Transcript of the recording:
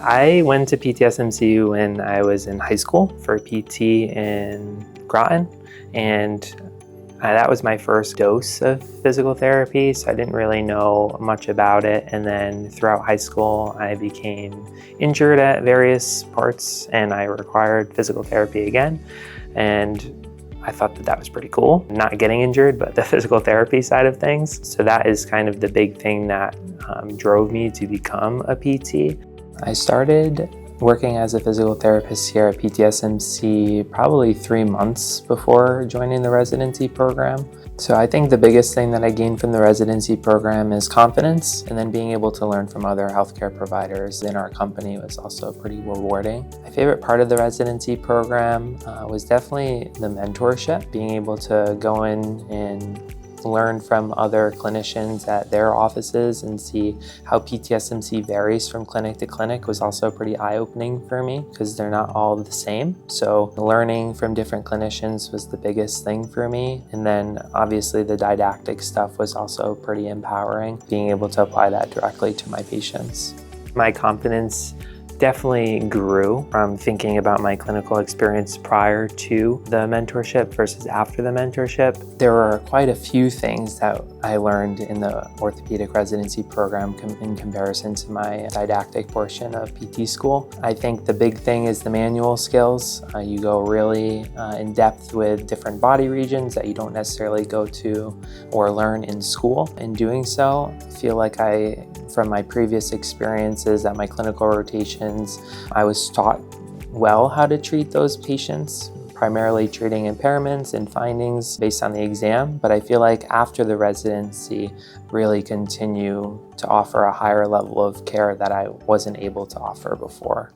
I went to PTSMC when I was in high school for PT in Groton, and that was my first dose of physical therapy, so I didn't really know much about it. And then throughout high school, I became injured at various parts and I required physical therapy again. And I thought that was pretty cool, not getting injured, but the physical therapy side of things. So that is kind of the big thing that drove me to become a PT. I started working as a physical therapist here at PTSMC probably 3 months before joining the residency program. So I think the biggest thing that I gained from the residency program is confidence, and then being able to learn from other healthcare providers in our company was also pretty rewarding. My favorite part of the residency program was definitely the mentorship, being able to go in and learn from other clinicians at their offices and see how PTSMC varies from clinic to clinic was also pretty eye-opening for me because they're not all the same. So learning from different clinicians was the biggest thing for me. And then obviously the didactic stuff was also pretty empowering, being able to apply that directly to my patients. My confidence definitely grew from thinking about my clinical experience prior to the mentorship versus after the mentorship. There were quite a few things that I learned in the orthopedic residency program in comparison to my didactic portion of PT school. I think the big thing is the manual skills. You go really in depth with different body regions that you don't necessarily go to or learn in school. In doing so, I feel like from my previous experiences at my clinical rotations, I was taught well how to treat those patients, primarily treating impairments and findings based on the exam. But I feel like after the residency, really continue to offer a higher level of care that I wasn't able to offer before.